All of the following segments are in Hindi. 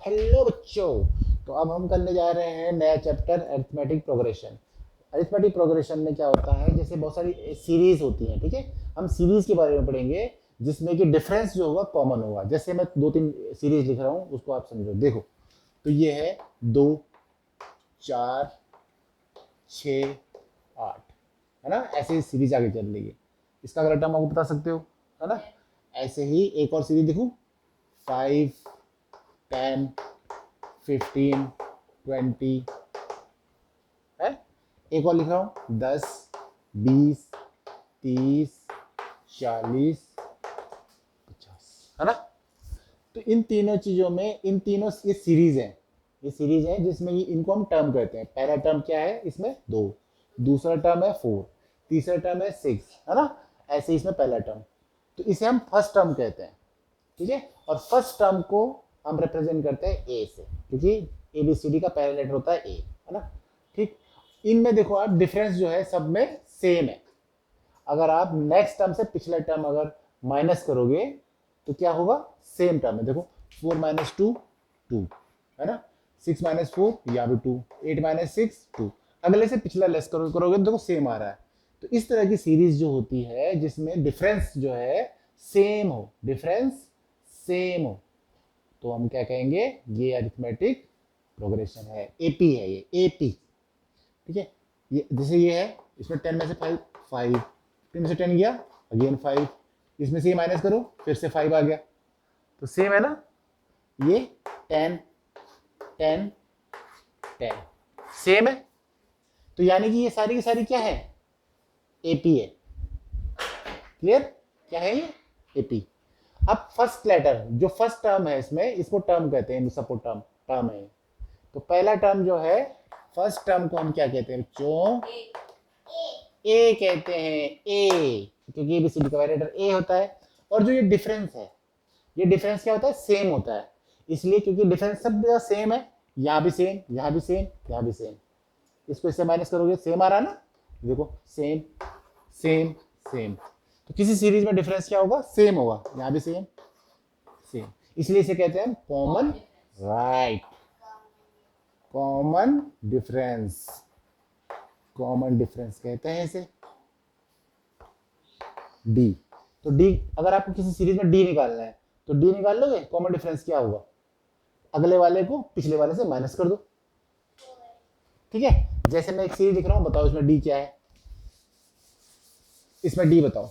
हेलो बच्चों। तो अब हम करने जा रहे हैं नया chapter arithmetic progression. Arithmetic progression में क्या होता है, जैसे बहुत सारी सीरीज होती हैं, ठीक है। हम सीरीज के बारे में पढ़ेंगे जिसमें कि डिफरेंस जो होगा कॉमन होगा। जैसे मैं दो तीन सीरीज लिख रहा हूँ, उसको आप समझो। देखो, तो ये है 2, 4, 6, 8, है ना। ऐसे ही सीरीज आगे चल रही है। इसका अगर टर्म आपको बता सकते हो, है ना। ऐसे ही एक और सीरीज देखो, 5, 10, 15, 20, है। एक और लिख रहा हूँ, 10, 20, 30, 40, 50, है ना। तो इन तीनों चीजों में, इन तीनों ये सीरीज है, ये सीरीज है जिसमें ये इनको हम टर्म कहते हैं। पहला टर्म क्या है इसमें, 2। दूसरा टर्म है 4। तीसरा टर्म है 6, है ना। ऐसे ही इसमें पहला टर्म, तो इसे हम फर्स्ट टर्म कहते हैं, ठीक है। और फर्स्ट टर्म को हम रिप्रेजेंट करते हैं ए से, क्योंकि ABCD का पहला लेटर होता है ए, है ना। ठीक। इनमें देखो आप, डिफरेंस जो है सब में सेम है। अगर आप नेक्स्ट टर्म से पिछला टर्म अगर माइनस करोगे तो क्या होगा, सेम टर्म है। देखो, 4 माइनस 2, 2, है ना। 6 माइनस 4, यहाँ भी 2, 8 माइनस 6, 2। अगले से पिछला लेस करोगे तो देखो सेम आ रहा है। तो इस तरह की सीरीज जो होती है जिसमें डिफरेंस जो है सेम हो, डिफरेंस सेम हो, तो हम क्या कहेंगे, ये अरिथमेटिक प्रोग्रेशन है, एपी है ये, एपी। ठीक है। ये जैसे ये है, इसमें 10 में से 5, 5, 10 में से 10 गया, अगेन 5, इसमें से ये माइनस करो, फिर से 5 आ गया, तो सेम है ना। ये 10, 10, 10 सेम है। तो यानी कि ये सारी की सारी क्या है, एपी है। क्लियर, क्या है ये, एपी। अब फर्स्ट लेटर जो फर्स्ट टर्म है इसमें, इसको टर्म कहते हैं, सपोर्ट टर्म, टर्म है। तो पहला टर्म जो है, फर्स्ट टर्म को हम क्या कहते हैं बच्चों, ए कहते हैं, ए, क्योंकि एबीसीडी का लेटर ए होता है। और जो ये डिफरेंस है, ये डिफरेंस क्या होता है, सेम होता है। इसलिए क्योंकि डिफरेंस सब जगह सेम है, यहाँ भी सेम, यहाँ भी सेम, यहाँ भी सेम। इसको इससे माइनस करोगे, सेम आ रहा है ना। देखो, सेम, सेम, सेम। तो किसी सीरीज में डिफरेंस क्या होगा, सेम होगा, यहाँ भी सेम, सेम। इसलिए इसे कहते हैं common, right, common difference, common difference कहते हैं इसे, डी। तो डी, अगर आपको किसी सीरीज में डी निकालना है तो डी निकाल लोगे, कॉमन डिफरेंस क्या होगा, अगले वाले को पिछले वाले से माइनस कर दो, ठीक है। जैसे मैं एक सीरीज लिख रहा हूं, बताओ इसमें डी क्या है, इसमें डी बताओ।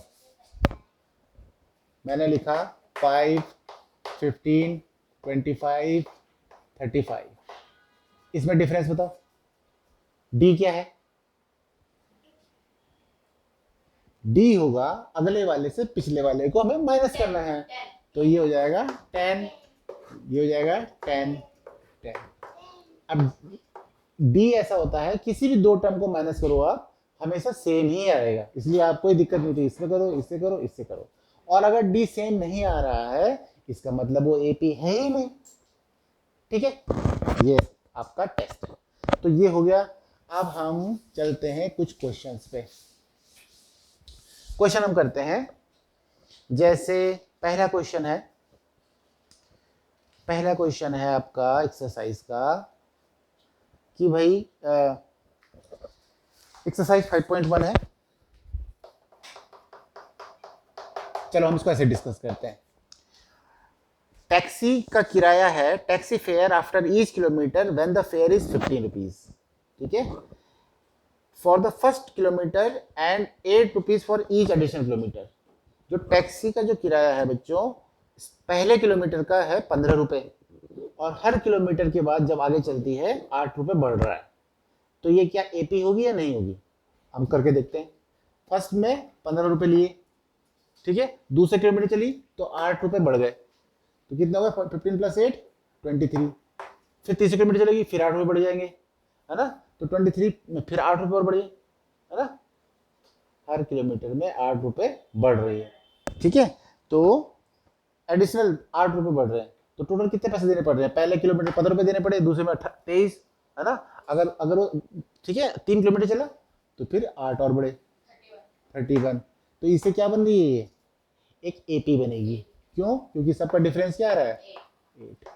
मैंने लिखा 5, 15, 25, 35, इसमें डिफरेंस बताओ, डी क्या है। डी होगा अगले वाले से पिछले वाले को हमें माइनस करना है, तो ये हो जाएगा 10, ये हो जाएगा 10, 10। अब डी ऐसा होता है, किसी भी दो टर्म को माइनस करो आप, हमेशा सेम ही आएगा, इसलिए आपको कोई दिक्कत नहीं थी, इससे करो, इससे करो, इससे करो। और अगर डी सेम नहीं आ रहा है, इसका मतलब वो एपी है ही नहीं, ठीक है। ये आपका टेस्ट है, तो ये हो गया। अब हम चलते हैं कुछ क्वेश्चंस पे। क्वेश्चन हम करते हैं, जैसे पहला क्वेश्चन है, पहला क्वेश्चन है आपका एक्सरसाइज का कि भाई एक्सरसाइज 5.1 है। चलो हम इसको ऐसे डिस्कस करते हैं। टैक्सी का किराया है, taxi fare after each kilometre when the fair is 15 rupees, ठीक है, for the first kilometre and 8 rupees for each additional kilometre. जो टैक्सी का जो किराया है बच्चों, पहले किलोमीटर का है 15 रुपए, और हर किलोमीटर के बाद जब आगे चलती है 8 रुपए बढ़ रहा है। तो ये क्या एपी होगी या नहीं होगी, हम करके देखते हैं। फर्स्ट में 15 रुपए लिए, ठीक है, दूसरे किलोमीटर चली तो 8 रुपए बढ़ गए, तो कितना होगा, 15 प्लस 8, 23। फिर तीसरे किलोमीटर चलेगी, फिर 8 रुपए बढ़ जाएंगे, है ना। तो 23 में फिर 8 रुपए और बढ़े, है ना। हर किलोमीटर में 8 रुपए बढ़ रही है, ठीक है। तो एडिशनल 8 रुपए बढ़ रहे हैं, तो टोटल कितने पैसे देने पड़ रहे हैं, पहले किलोमीटर 15 रुपए देने पड़े, दूसरे में 23, है ना। अगर अगर वो, ठीक है, 3 किलोमीटर चला तो फिर 8 और बढ़े, 31। तो इससे क्या बन रही है, ये एक एपी बनेगी। क्यों, क्योंकि सबका डिफरेंस क्या आ रहा है, 8।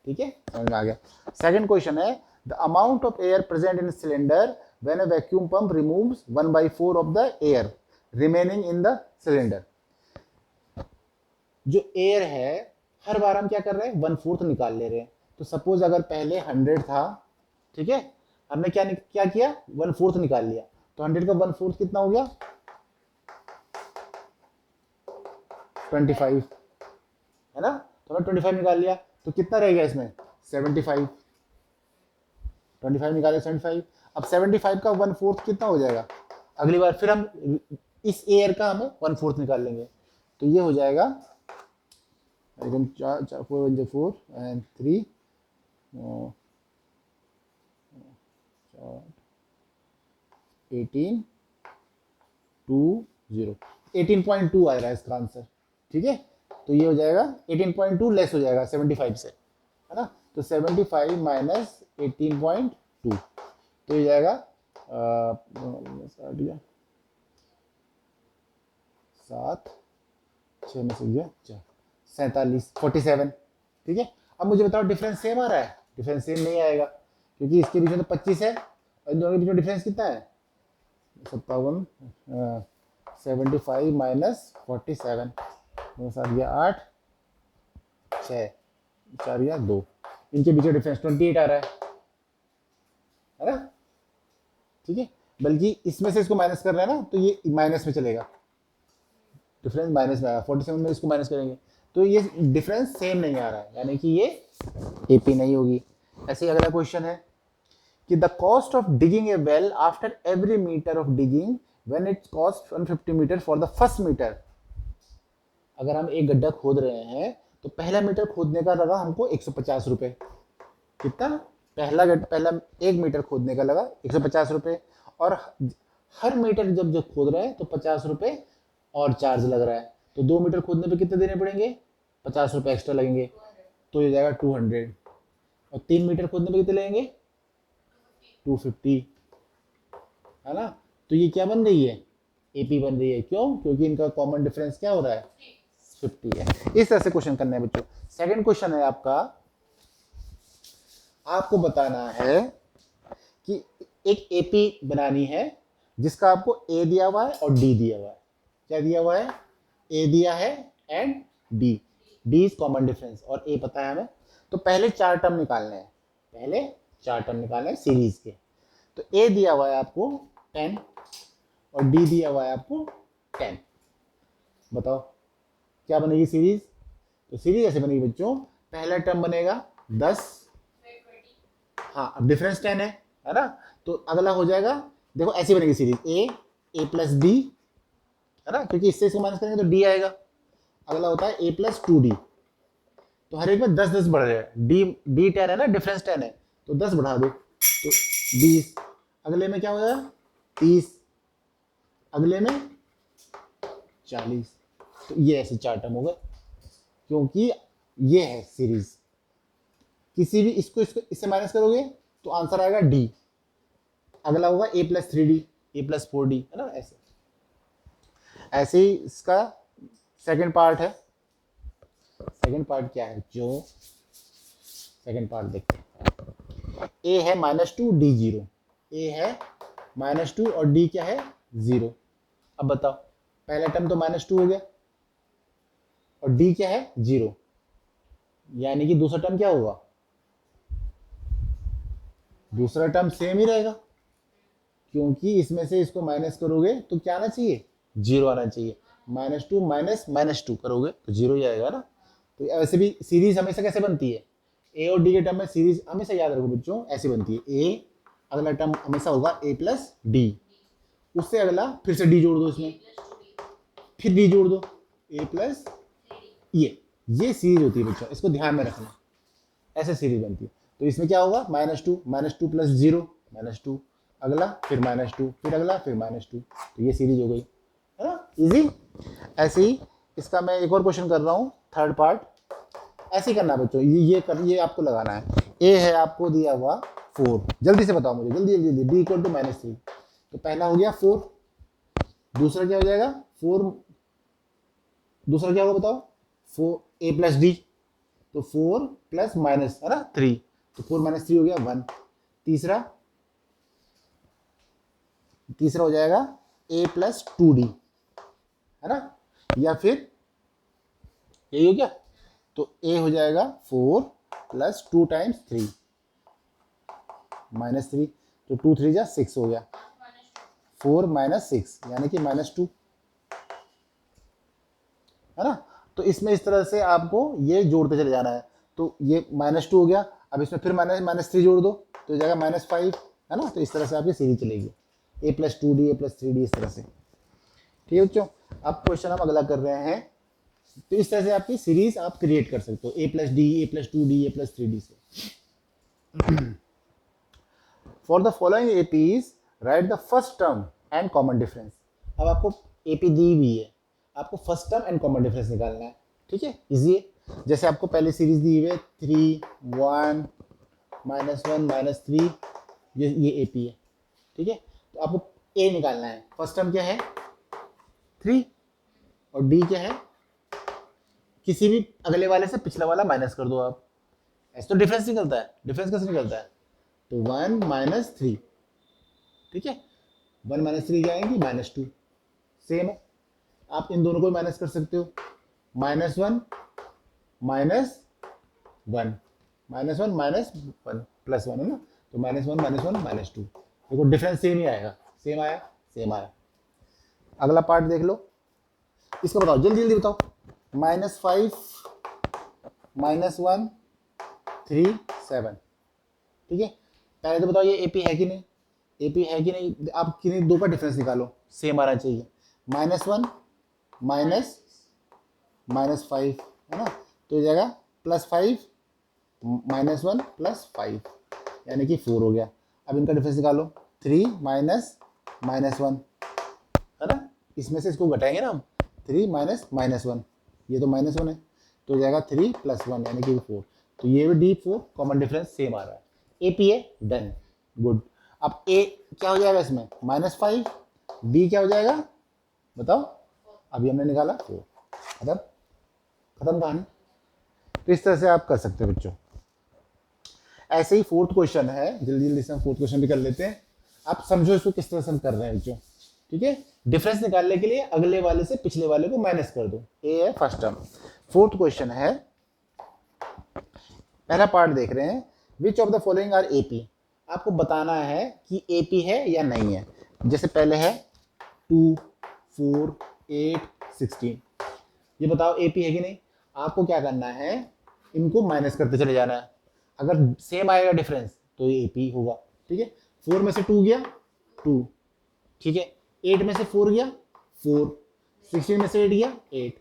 ठीक है, समझ में आ गया। सेकंड क्वेश्चन है the amount of air present in cylinder when a vacuum pump removes 1/4 of the air remaining in the cylinder. जो एयर है हर बार हम क्या कर रहे हैं, 1/4 निकाल ले रहे हैं। तो सपोज अगर पहले 100 था, ठीक है, हमने क्या किया, 1/4 निकाल लिया, तो 100 का 1/4 कितना हो गया, 25, है ना। तो हमने 25 निकाल लिया, तो कितना रह गया इसमें, 75, 25 निकाले 75। अब 75 का 1/4 कितना हो जाएगा, अगली बार फिर हम इस एयर का हमें 1/4 निकाल लेंगे, तो ये हो जाएगा एकदम 4 एंड 3 18 2 0 18.2 आ रहा है इसका आंसर, ठीक है। तो ये हो जाएगा 18.2 लेस हो जाएगा 75 से, है ना। तो 75 माइनस 18.2, तो ये जाएगा 7 6 में से गया 47 47, ठीक है। अब मुझे बताओ डिफरेंस सेम आ रहा है, डिफरेंस सेम नहीं आएगा क्योंकि इसके बीच में तो 25 है और इन दोनों के बीच में डिफरेंस कितना है, 57, 75 माइनस 47, 7 गया 8 6 4 गया 2, इनके बीच में डिफरेंस 28 आ रहा है ना, ठीक है। बल्कि इसमें से इसको माइनस कर रहे हैं ना, तो ये माइनस में चलेगा, डिफरेंस माइनस में आएगा, 47 में इसको माइनस करेंगे तो ये डिफरेंस सेम नहीं आ रहा है, यानी कि ये एपी नहीं होगी। ऐसे ही अगला क्वेश्चन है कि the cost of digging a well after every metre of digging when it cost 150 metre for the first metre. अगर हम एक गड्ढा खोद रहे हैं तो पहला मीटर खोदने का लगा हमको 150 रुपये, कितना, पहला 1 मीटर खोदने का लगा 150 रुपये, और हर मीटर जब जब खोद रहे हैं तो 50 रुपये और चार्ज लग रहा है, तो 2 मीटर खोदने पे कितने देने पड़ेंगे, 50 रुपये एक्स्ट्रा लगेंगे, तो ये जाएगा 200, और 3 मीटर खोदने पे कितने लगेंगे 250, है ना। तो ये क्या बन रही है, एपी बन रही है, क्यों, क्योंकि इनका कॉमन डिफरेंस क्या हो रहा है, 50 है। इस तरह से क्वेश्चन करना है बच्चों। सेकंड क्वेश्चन है आपका, आपको बताना है कि एक एपी बनानी है जिसका आपको ए दिया हुआ है और डी दिया हुआ है। क्या दिया हुआ है, ए दिया है and D, D is common difference और ए पता है हमें। तो पहले 4 टर्म निकालने हैं, पहले 4 टर्म निकालने हैं सीरीज के। तो ए दिया हुआ है आपको 10 और डी दिया हुआ है आपको 10, बताओ क्या बनेगी सीरीज। तो सीरीज ऐसे बनेगी बच्चों, पहला टर्म बनेगा 10, हाँ अब डिफरेंस 10 है ना, तो अगला हो जाएगा, देखो ऐसी बनेगी सीरीज ए प्लस डी, है ना, क्योंकि इससे इसको माइनस करेंगे तो डी आएगा। अगला होता है ए प्लस 2d, तो हर एक में 10 10 बढ़ रहे हैं, डी 10 है ना, डिफरेंस 10 है, तो 10 बढ़ा दो तो 20, अगले में क्या हो जाएगा 30, अगले में 40। तो ये ऐसे 4 टर्म हो गए, क्योंकि ये है सीरीज। किसी भी इसको इससे माइनस करोगे तो आंसर आएगा डी, अगला होगा ए प्लस 3d, ए प्लस 4d, है ना। ऐसे ही इसका सेकंड पार्ट है। सेकंड पार्ट क्या है, जो सेकंड पार्ट देखते हैं, ए है -2 डी 0, ए है -2 और डी क्या है 0। अब बताओ पहला टर्म तो -2 हो गया और डी क्या है 0, यानी कि दूसरा टर्म क्या होगा, दूसरा टर्म सेम ही रहेगा, क्योंकि इसमें से इसको माइनस करोगे तो क्या आना चाहिए, 0 आना चाहिए। -2 माइनस -2 करोगे तो 0 ही आएगा ना। तो ऐसे भी सीरीज हमेशा कैसे बनती है, ए और डी के टर्म में सीरीज हमेशा याद रखो बच्चों ऐसे बनती है, ए अगला टर्म हमेशा होगा ए प्लस डी, उससे अगला फिर से डी जोड़ दो इसमें, फिर डी जोड़ दो ए प्लस, ये सीरीज होती है बच्चों, इसको ध्यान में रखना, ऐसे सीरीज बनती है। तो इसमें क्या होगा -2 प्लस 0 -2, अगला फिर -2, फिर अगला फिर -2, तो ये सीरीज हो गई, है ना, इजी। ऐसे ही इसका मैं एक और क्वेश्चन कर रहा हूँ, थर्ड पार्ट ऐसे ही करना है बच्चों, ये आपको लगाना है। ए है आपको दिया हुआ 4, जल्दी से बताओ मुझे, जल्दी जल्दी, डी इक्वल टू -3, तो पहला हो गया 4, दूसरा क्या हो जाएगा 4, दूसरा क्या होगा बताओ 4 ए प्लस डी, तो 4 प्लस माइनस है ना 3, तो 4 माइनस 3 हो गया 1। तीसरा हो जाएगा a प्लस 2d, है ना, या फिर यही हो गया, तो a हो जाएगा 4 प्लस 2 टाइम्स 3 माइनस 3, तो 2 3 जा 6 हो गया, 4 माइनस 6 यानी कि -2, है ना। तो इसमें इस तरह से आपको ये जोड़ते चले जाना है, तो ये -2 हो गया, अब इसमें फिर -3 जोड़ दो तो हो जाएगा -5, है ना। तो इस तरह से आपकी सीरीज चलेगी a plus 2d a plus 3d, इस तरह से। ठीक है बच्चों, अब क्वेश्चन हम अगला कर रहे हैं। तो इस तरह से आपकी सीरीज आप क्रिएट कर सकते हो, a plus D, a plus 2d, a plus 3d से। For the following APs right the first term and common difference. अब आपको एपी दी हुई है, आपको first term and common difference निकालना है। ठीक है, इजी है। जैसे आपको पहले सीरीज दी हुई है 3 1 -1 -3, ये एपी है। ठीक है, तो आपको ए निकालना है। फर्स्ट टर्म क्या है 3 और डी क्या है, किसी भी अगले वाले से पिछला वाला माइनस कर दो आप, ऐसे तो डिफरेंस निकलता है। डिफरेंस कैसे निकलता है, तो 1 -3, ठीक है, 1 -3 क्या आएंगी -2, सेम है। आप इन दोनों को माइनस कर सकते हो, -1 -1 -1 +1 है ना, तो -1 -2, देखो डिफरेंस सेम ही आएगा, सेम आया सेम आया। अगला पार्ट देख लो, इसको बताओ जल्दी जल्दी बताओ। -5 -1 3 7, ठीक है। पहले तो बताओ ये एपी है कि नहीं, एपी है कि नहीं, आप किन्हीं दो का डिफरेंस निकालो, सेम आना चाहिए। -1 -5 है ना, तो हो जाएगा +5 -1 +5 यानी कि 4 हो गया। अब इनका डिफरेंस निकालो, 3 -1 है ना, इसमें से इसको घटाएंगे ना हम, 3 -1, ये तो -1 है, तो हो जाएगा 3 + 1 यानी कि 4। तो ये भी D4 कॉमन डिफरेंस सेम आ रहा है, एपी है, डन, गुड। अब ए क्या हो जाएगा इसमें -5, बी क्या हो जाएगा बताओ, अभी हमने निकाला 4, खत्म खत्म कहानी। तो इस तरह से आप कर सकते हो बच्चों। ऐसे ही फोर्थ क्वेश्चन है, जल्दी जल्दी से हम फोर्थ क्वेश्चन भी कर लेते हैं। आप समझो इसको किस तरह से हम कर रहे हैं बच्चों, ठीक है। डिफरेंस निकालने के लिए अगले वाले से पिछले वाले को माइनस कर दो, ए है फर्स्ट टर्म। फोर्थ क्वेश्चन है, पहला पार्ट देख रहे हैं, which of the following are AP. आपको बताना है कि एपी है या नहीं है। जैसे पहले है 2 4 8 16, ये बताओ एपी है कि नहीं। आपको क्या करना है, इनको माइनस करते चले जाना है। अगर सेम आएगा डिफरेंस तो ये एपी होगा, ठीक है। 4 में से 2 गया 2, ठीक है। 8 में से 4 गया 4, 16 में से 8 गया 8,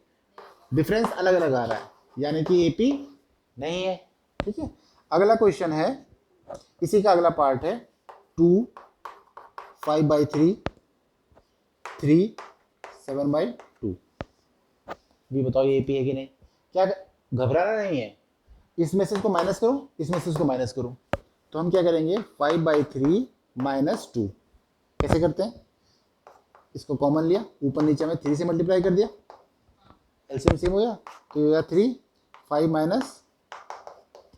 डिफरेंस अलग अलग आ रहा है, यानी कि एपी नहीं है, ठीक है। अगला क्वेश्चन है, इसी का अगला पार्ट है 2 5/3 3 7/2, भी बताओ ये एपी है कि नहीं। क्या घबराना नहीं है, इसमें से इसको माइनस करो, इसमें से इसको माइनस करो, तो हम क्या करेंगे 5/3 -2, कैसे करते हैं, इसको कॉमन लिया, ऊपर नीचे में 3 से मल्टीप्लाई कर दिया, एलसीएम सेम हो गया, तो ये होगा 3 5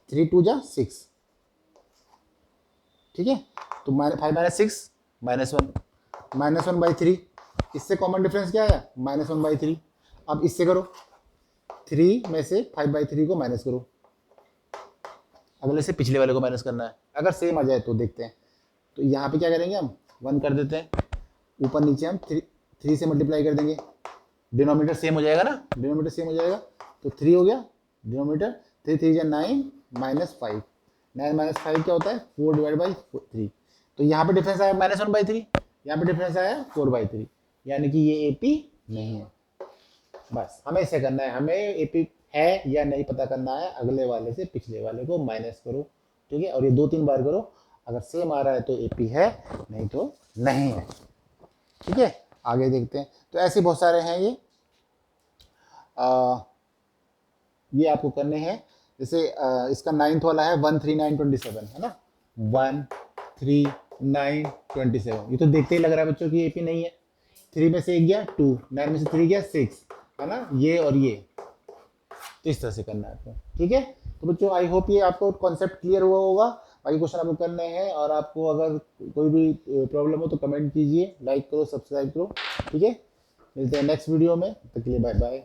3 2 जा 6, ठीक है। तो 5 6 -1 -1/3, इससे कॉमन डिफरेंस क्या आया -1/3। अब इससे करो, 3 में से 5/3 को माइनस करो, अगले से पिछले वाले को माइनस करना है। अगर सेम आ जाए तो देखते हैं, तो यहाँ पे क्या करेंगे हम 1 कर देते हैं, ऊपर नीचे हम 3 से मल्टीप्लाई कर देंगे, डिनोमिनेटर सेम हो जाएगा ना, डिनोमिनेटर सेम हो जाएगा, तो 3 हो गया डिनोमिनेटर, 3 3 जा 9 -5, 9 - 5 क्या होता है 4/3, तो यहाँ पे डिफरेंस आया -1/3, यहाँ पे डिफरेंस आया 4/3, यानी कि ये एपी नहीं है। बस हमें इसे करना है, हमें एपी है या नहीं पता करना है, अगले वाले से पिछले वाले को माइनस करो, ठीक है, और ये 2-3 बार करो, अगर सेम आ रहा है तो एपी है, नहीं तो नहीं है, ठीक है। आगे देखते हैं, तो ऐसे बहुत सारे हैं ये आपको करने हैं। जैसे इसका 9th वाला है 1 3 9 27, है ना, 1 3 9 27, ये तो देखते ही लग रहा है बच्चों की एपी नहीं है। 3 में से 1 गया 2, 9 में से 3 गया 6, है ना, ये और ये, तो इस तरह से करना है आपको, ठीक है। तो बच्चों आई होप ये आपको कॉन्सेप्ट क्लियर हुआ होगा। बाकी क्वेश्चन आपको करने हैं, और आपको अगर कोई भी प्रॉब्लम हो तो कमेंट कीजिए, लाइक करो, सब्सक्राइब करो, ठीक है। मिलते हैं नेक्स्ट वीडियो में, तब तक के लिए बाय बाय।